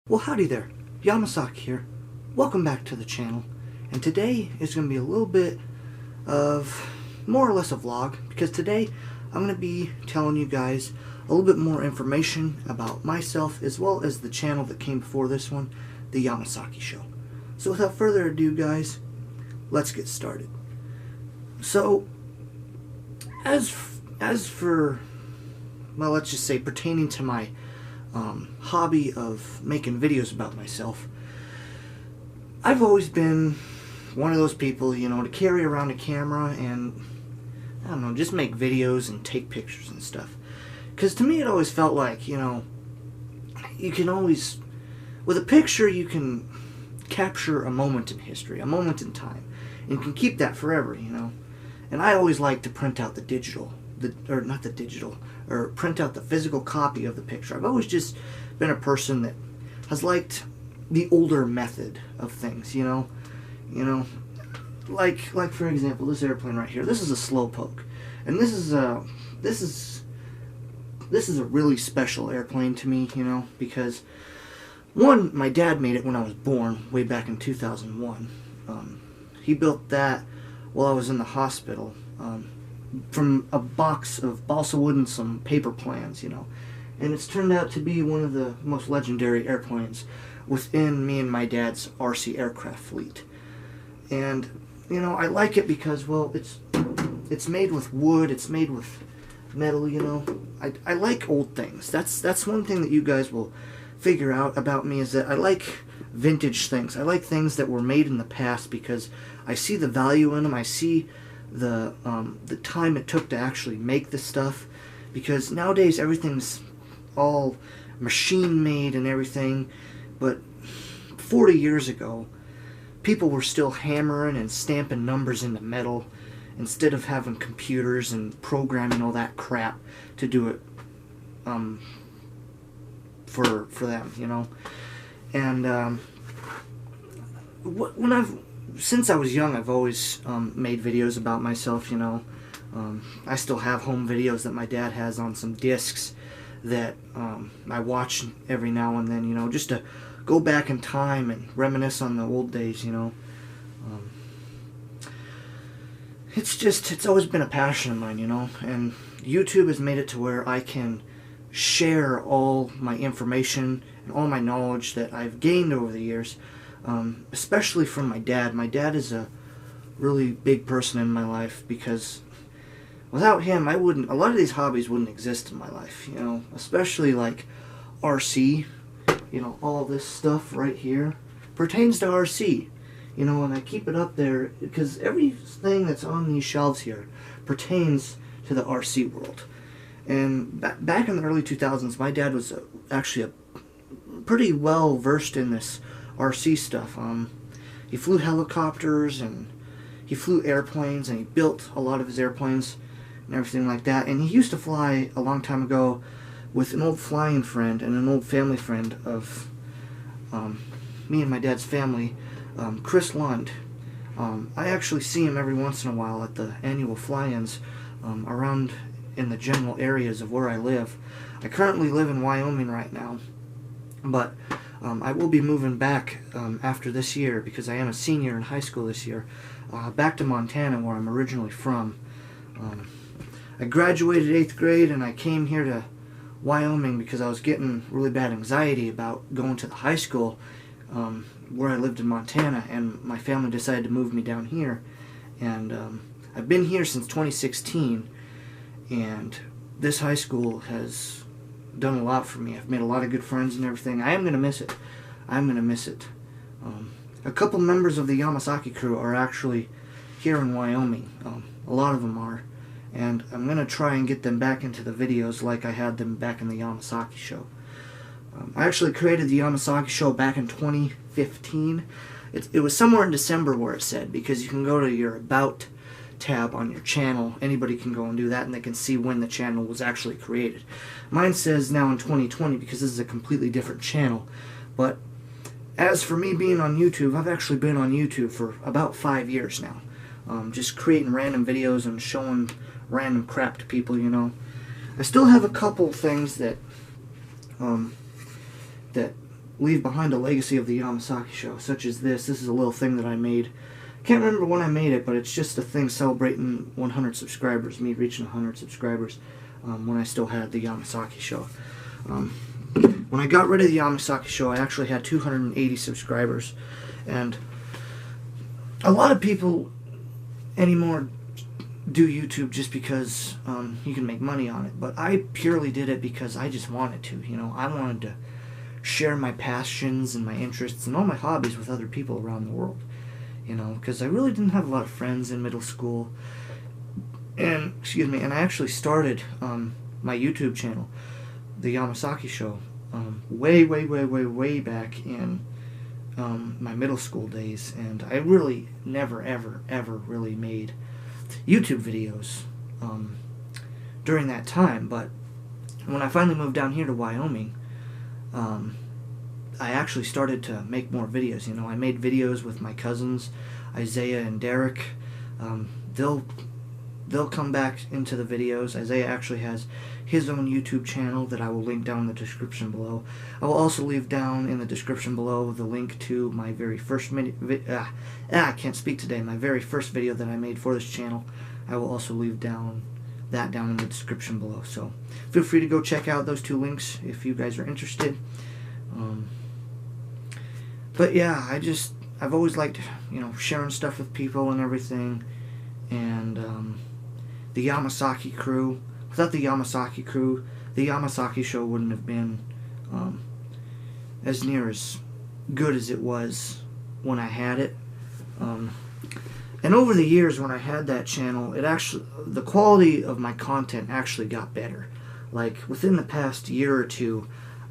Well, howdy there, Yamahsaki here. Welcome back to the channel, and today is going to be a little bit of more or less a vlog, because today I'm going to be telling you guys a little bit more information about myself as well as the channel that came before this one, the Yamahsaki Show. So without further ado, guys, let's get started. So as for, well, let's just say pertaining to my hobby of making videos about myself, I've always been one of those people, you know, to carry around a camera and, I don't know, just make videos and take pictures and stuff. Because to me it always felt like, you know, you can always, with a picture you can capture a moment in history, a moment in time, and you can keep that forever, you know. And I always like to print out the digital, or print out the physical copy of the picture. I've always just been a person that has liked the older method of things, you know, like for example, this airplane right here. This is a Slowpoke, and this is a really special airplane to me, you know, because one, my dad made it when I was born, way back in 2001. He built that while I was in the hospital. From a box of balsa wood and some paper plans, you know. And it's turned out to be one of the most legendary airplanes within me and my dad's RC aircraft fleet. And, you know, I like it because, well, it's made with wood, it's made with metal, you know. I like old things. That's one thing that you guys will figure out about me, is that I like vintage things. I like things that were made in the past because I see the value in them. I see the time it took to actually make this stuff, because nowadays everything's all machine made and everything, but 40 years ago people were still hammering and stamping numbers into metal instead of having computers and programming all that crap to do it for them, you know. And since I was young, I've always made videos about myself, you know. I still have home videos that my dad has on some discs that I watch every now and then, you know, just to go back in time and reminisce on the old days, you know. It's always been a passion of mine, you know, and YouTube has made it to where I can share all my information and all my knowledge that I've gained over the years. Especially from my dad. My dad is a really big person in my life, because without him, a lot of these hobbies wouldn't exist in my life, you know, especially like RC, you know, all this stuff right here pertains to RC, you know, and I keep it up there because everything that's on these shelves here pertains to the RC world. And back in the early 2000s, my dad was actually pretty well versed in this RC stuff. He flew helicopters and he flew airplanes, and he built a lot of his airplanes and everything like that. And he used to fly a long time ago with an old flying friend and an old family friend of me and my dad's family, Chris Lund. I actually see him every once in a while at the annual fly-ins around in the general areas of where I live. I currently live in Wyoming right now, but I will be moving back after this year, because I am a senior in high school this year, back to Montana, where I'm originally from. I graduated 8th grade and I came here to Wyoming because I was getting really bad anxiety about going to the high school where I lived in Montana, and my family decided to move me down here. And I've been here since 2016, and this high school has done a lot for me. I've made a lot of good friends and everything. I am going to miss it. I'm going to miss it. A couple members of the Yamahsaki crew are actually here in Wyoming. A lot of them are. And I'm going to try and get them back into the videos like I had them back in the Yamahsaki Show. I actually created the Yamahsaki Show back in 2015. It was somewhere in December where it said, because you can go to your About tab on your channel. Anybody can go and do that, and they can see when the channel was actually created. Mine says now in 2020 because this is a completely different channel. But as for me being on YouTube, I've actually been on YouTube for about 5 years now. Just creating random videos and showing random crap to people, you know. I still have a couple things that leave behind a legacy of the Yamahsaki show, such as this. This is a little thing that I made. Can't remember when I made it, but it's just a thing celebrating 100 subscribers, me reaching 100 subscribers, when I still had the Yamahsaki show. When I got rid of the Yamahsaki show, I actually had 280 subscribers, and a lot of people anymore do YouTube just because you can make money on it, but I purely did it because I just wanted to, you know. I wanted to share my passions and my interests and all my hobbies with other people around the world, you know, because I really didn't have a lot of friends in middle school, and, and I actually started my YouTube channel, the Yamahsaki show, way back in my middle school days, and I really never ever really made YouTube videos during that time. But when I finally moved down here to Wyoming, I actually started to make more videos. You know, I made videos with my cousins, Isaiah and Derek. They'll come back into the videos. Isaiah actually has his own YouTube channel that I will link down in the description below. I will also leave down in the description below the link to my very first I can't speak today. My very first video that I made for this channel. I will also leave that down in the description below. So feel free to go check out those two links if you guys are interested. But yeah, I've always liked, you know, sharing stuff with people and everything, and the Yamahsaki crew. Without the Yamahsaki crew, the Yamahsaki show wouldn't have been as near as good as it was when I had it. And over the years when I had that channel, the quality of my content actually got better. Like within the past year or two,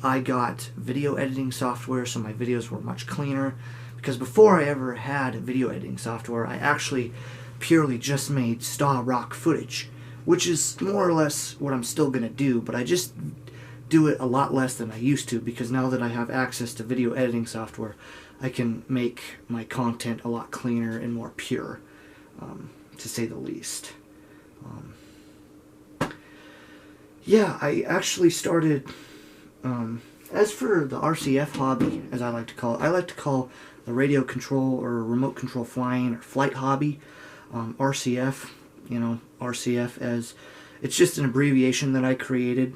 I got video editing software, so my videos were much cleaner. Because before I ever had video editing software, I actually purely just made raw footage, which is more or less what I'm still going to do, but I just do it a lot less than I used to, because now that I have access to video editing software, I can make my content a lot cleaner and more pure, to say the least. Yeah, I actually started, as for the RCF hobby, as I like to call it, I like to call the radio control or remote control flying or flight hobby, RCF, you know, RCF, as it's just an abbreviation that I created,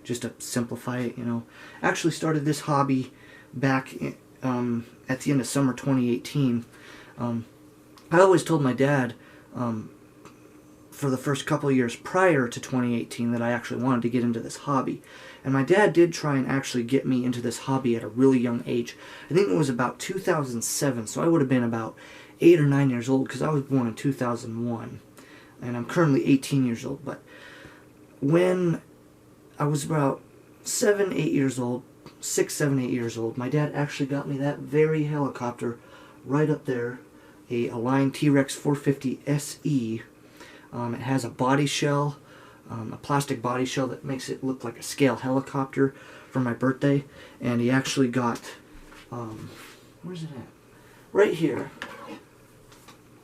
just to simplify it, you know. I actually started this hobby back at the end of summer 2018. I always told my dad for the first couple of years prior to 2018 that I actually wanted to get into this hobby. And my dad did try and actually get me into this hobby at a really young age. I think it was about 2007, so I would have been about 8 or 9 years old, because I was born in 2001. And I'm currently 18 years old. But when I was about 7, 8 years old, 6, 7, 8 years old, my dad actually got me that very helicopter right up there, a Align T-Rex 450 SE. It has a body shell, a plastic body shell that makes it look like a scale helicopter, for my birthday. And he actually got, where's it at? Right here.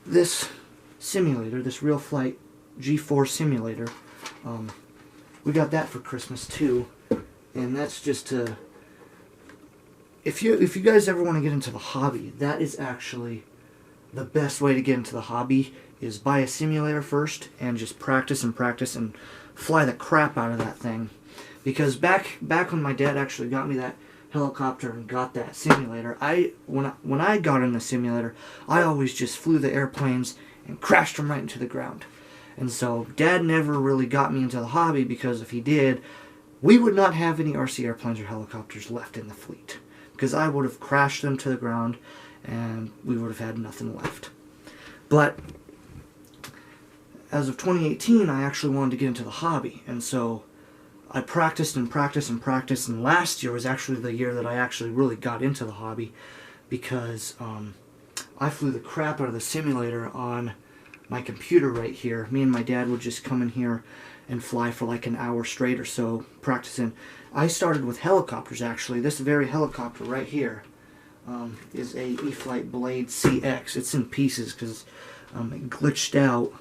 This simulator, this Real Flight G4 simulator, we got that for Christmas too. And that's just to, if you guys ever want to get into the hobby, that is actually the best way to get into the hobby, is buy a simulator first and just practice and fly the crap out of that thing. Because back when my dad actually got me that helicopter and got that simulator, when I got in the simulator, I always just flew the airplanes and crashed them right into the ground. And so Dad never really got me into the hobby, because if he did, we would not have any RC airplanes or helicopters left in the fleet, because I would have crashed them to the ground and we would have had nothing left. But as of 2018, I actually wanted to get into the hobby, and so I practiced, and last year was actually the year that I actually really got into the hobby, because I flew the crap out of the simulator on my computer right here. Me and my dad would just come in here and fly for like an hour straight or so, practicing. I started with helicopters, actually. This very helicopter right here is a E-Flite Blade CX. It's in pieces because it glitched out,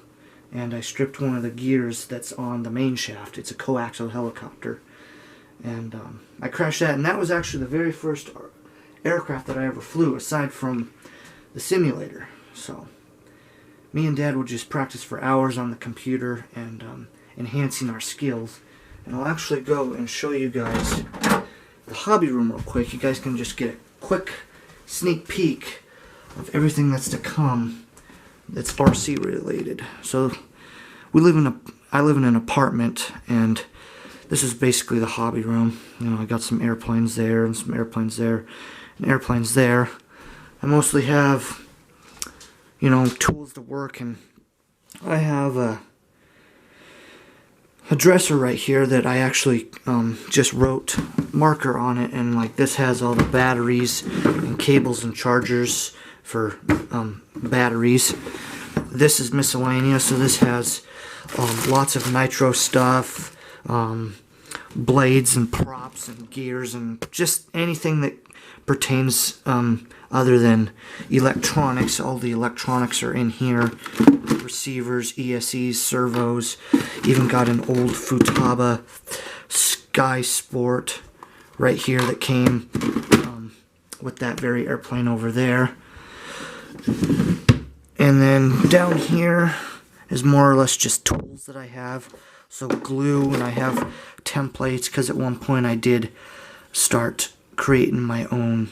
and I stripped one of the gears that's on the main shaft. It's a coaxial helicopter. And I crashed that, and that was actually the very first aircraft that I ever flew, aside from the simulator. So me and Dad would just practice for hours on the computer and enhancing our skills. And I'll actually go and show you guys the hobby room real quick. You guys can just get a quick sneak peek of everything that's to come that's RC related. So I live in an apartment, and this is basically the hobby room. You know, I got some airplanes there and some airplanes there and airplanes there. I mostly have, you know, tools to work, and I have a dresser right here that I actually just wrote marker on it, and like this has all the batteries and cables and chargers for batteries. This is miscellaneous, so this has lots of nitro stuff, blades and props and gears and just anything that pertains other than electronics. All the electronics are in here. Receivers, ESCs, servos. Even got an old Futaba Sky Sport right here that came with that very airplane over there. And then down here is more or less just tools that I have. So glue, and I have templates, because at one point I did start creating my own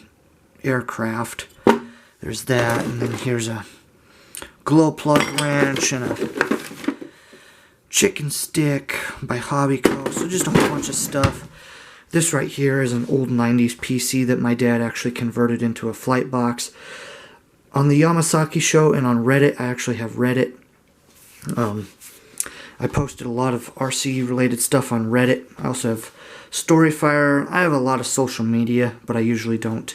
aircraft. There's that, and then here's a glow plug wrench and a chicken stick by Hobbyco. So just a whole bunch of stuff. This right here is an old 90s PC that my dad actually converted into a flight box. On the Yamahsaki show and on Reddit, I actually have Reddit. I posted a lot of RC related stuff on Reddit. I also have Storyfire. I have a lot of social media, but I usually don't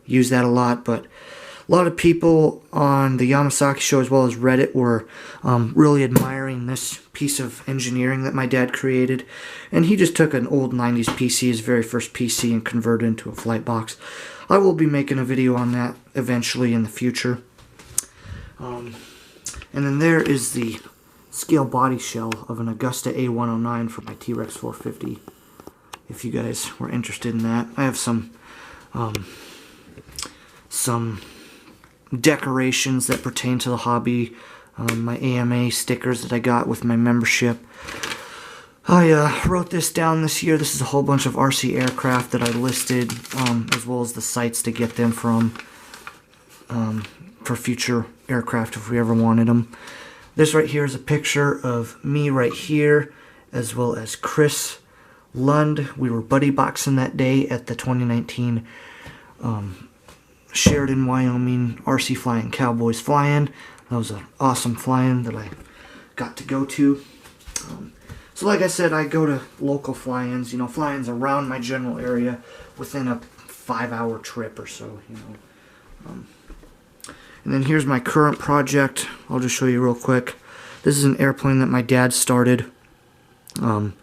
use that a lot. But a lot of people on the Yamahsaki show as well as Reddit were really admiring this piece of engineering that my dad created. And he just took an old 90s PC, his very first PC, and converted it into a flight box. I will be making a video on that eventually in the future. And then there is the scale body shell of an Augusta A109 for my T-Rex 450. If you guys were interested in that, I have some decorations that pertain to the hobby. My AMA stickers that I got with my membership. I wrote this down this year. This is a whole bunch of RC aircraft that I listed, as well as the sites to get them from for future aircraft if we ever wanted them. This right here is a picture of me right here, as well as Chris Lund. We were buddy boxing that day at the 2019 Sheridan, Wyoming RC Flying Cowboys Fly-In. That was an awesome fly-in that I got to go to. So like I said, I go to local fly-ins, you know, fly-ins around my general area within a 5-hour trip or so, you know. And then here's my current project. I'll just show you real quick. This is an airplane that my dad started 10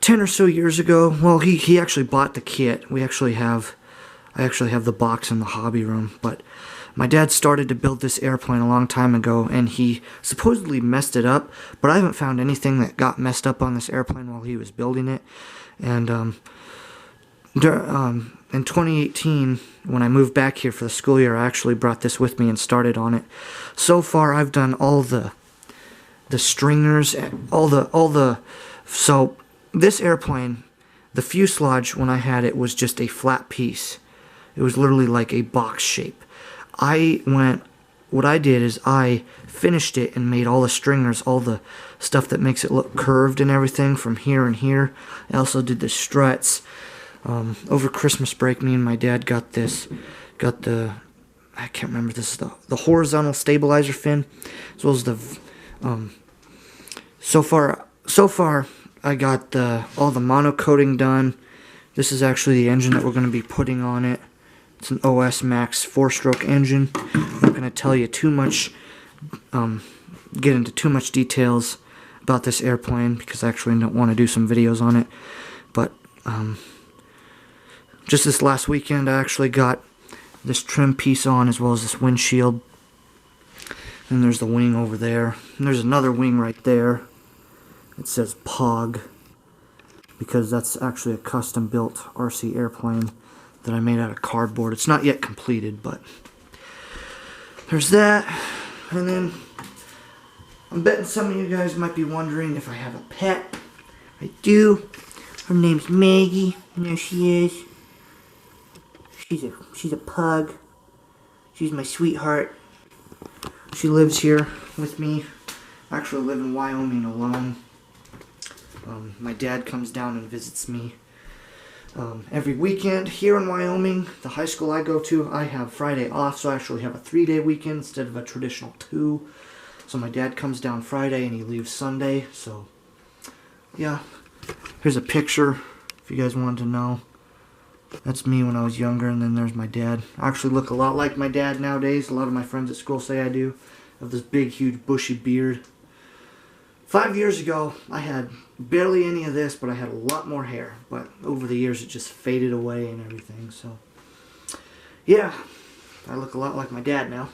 or so years ago. Well, he actually bought the kit. I actually have the box in the hobby room, but my dad started to build this airplane a long time ago, and he supposedly messed it up, but I haven't found anything that got messed up on this airplane while he was building it. And in 2018, when I moved back here for the school year, I actually brought this with me and started on it. So far, I've done all the stringers, so this airplane, the fuselage, when I had it, was just a flat piece. It was literally like a box shape. What I did is I finished it and made all the stringers, all the stuff that makes it look curved and everything from here and here. I also did the struts. Over Christmas break, me and my dad got the, I can't remember, this is the horizontal stabilizer fin, as well as the, so far I got all the monocoating done. This is actually the engine that we're going to be putting on it. It's an OS Max 4-stroke engine. I'm not going to tell you too much, get into too much details about this airplane, because I actually don't want to do some videos on it. But just this last weekend, I actually got this trim piece on, as well as this windshield. And there's the wing over there. And there's another wing right there. It says POG. because that's actually a custom built RC airplane that I made out of cardboard. It's not yet completed, but there's that. And then I'm betting some of you guys might be wondering if I have a pet. I do. Her name's Maggie, and there she is. She's a pug. She's my sweetheart. She lives here with me. I actually live in Wyoming alone. My dad comes down and visits me every weekend here in Wyoming. The high school I go to, I have Friday off, so I actually have a 3-day weekend instead of a traditional 2. So my dad comes down Friday and he leaves Sunday. So yeah, here's a picture if you guys wanted to know. That's me when I was younger, and then there's my dad. I actually look a lot like my dad nowadays. A lot of my friends at school say I do. I have this big, huge, bushy beard. 5 years ago, I had barely any of this, but I had a lot more hair. But over the years, it just faded away and everything. So, yeah, I look a lot like my dad now.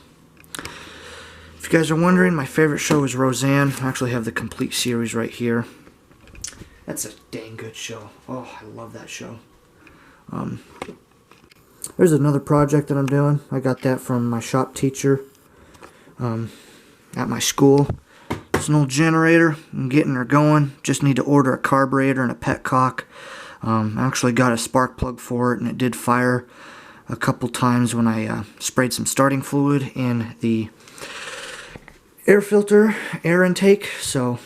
If you guys are wondering, my favorite show is Roseanne. I actually have the complete series right here. That's a dang good show. Oh, I love that show. There's another project that I'm doing. I got that from my shop teacher at my school. It's an old generator. I'm getting her going. Just need to order a carburetor and a petcock. I actually got a spark plug for it, and it did fire a couple times when I sprayed some starting fluid in the air filter, air intake. So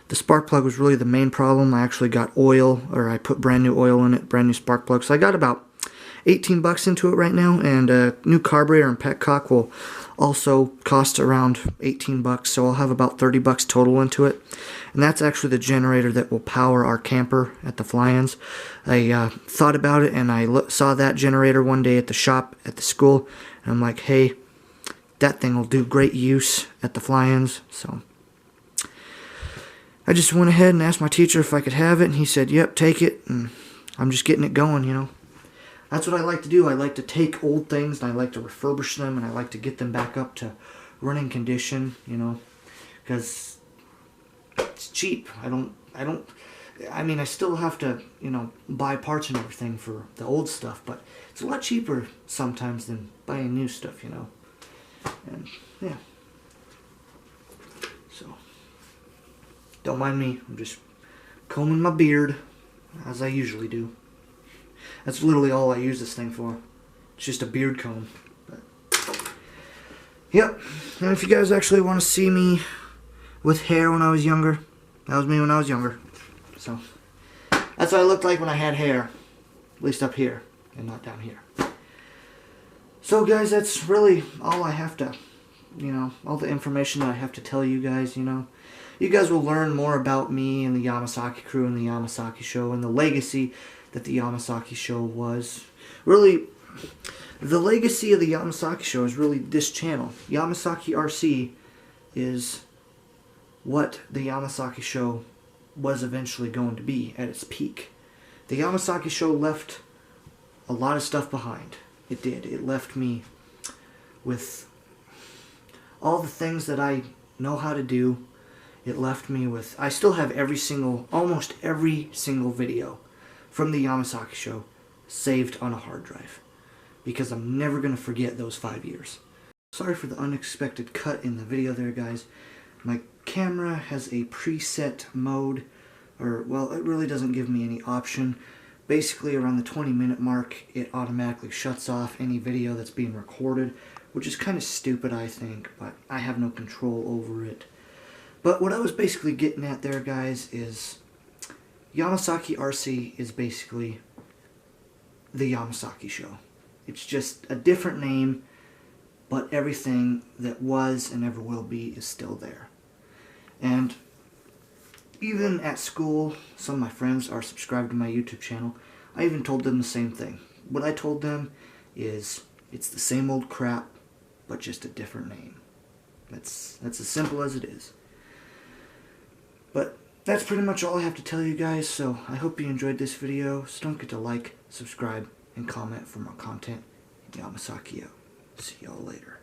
the spark plug was really the main problem. I actually got oil, or I put brand new oil in it, brand new spark plug. So I got about 18 bucks into it right now, and a new carburetor and petcock will also cost around 18 bucks. So I'll have about 30 bucks total into it. And that's actually the generator that will power our camper at the fly-ins. I thought about it, and I saw that generator one day at the shop at the school, and I'm like, hey, that thing will do great use at the fly-ins. So I just went ahead and asked my teacher if I could have it, and he said, yep, take it, and I'm just getting it going, you know. That's what I like to do. I like to take old things, and I like to refurbish them, and I like to get them back up to running condition, you know, because it's cheap. I mean, I still have to, you know, buy parts and everything for the old stuff, but it's a lot cheaper sometimes than buying new stuff, you know. And, yeah. So, don't mind me. I'm just combing my beard, as I usually do. That's literally all I use this thing for. It's just a beard comb. But, yep. And if you guys actually want to see me with hair when I was younger, that was me when I was younger. So, that's what I looked like when I had hair. At least up here, and not down here. So guys, that's really all I have to, you know, all the information that I have to tell you guys, you know. You guys will learn more about me and the Yamahsaki crew and the Yamahsaki show and the legacy that the Yamahsaki show was. Really, the legacy of the Yamahsaki show is really this channel. Yamahsaki RC is what the Yamahsaki show was eventually going to be at its peak. The Yamahsaki show left a lot of stuff behind. It did. It left me with all the things that I know how to do. It left me with... I still have almost every single video from the Yamahsaki show saved on a hard drive. Because I'm never going to forget those 5 years. Sorry for the unexpected cut in the video there, guys. My camera has a preset mode. Or, well, it really doesn't give me any option. Basically, around the 20-minute mark, it automatically shuts off any video that's being recorded, which is kind of stupid, I think, but I have no control over it. But what I was basically getting at there, guys, is Yamahsaki RC is basically the Yamahsaki show. It's just a different name, but everything that was and ever will be is still there. And even at school, some of my friends are subscribed to my YouTube channel. I even told them the same thing. What I told them is, it's the same old crap, but just a different name. That's as simple as it is. But that's pretty much all I have to tell you guys, so I hope you enjoyed this video. So don't forget to like, subscribe, and comment for more content. Yamahsaki out. See y'all later.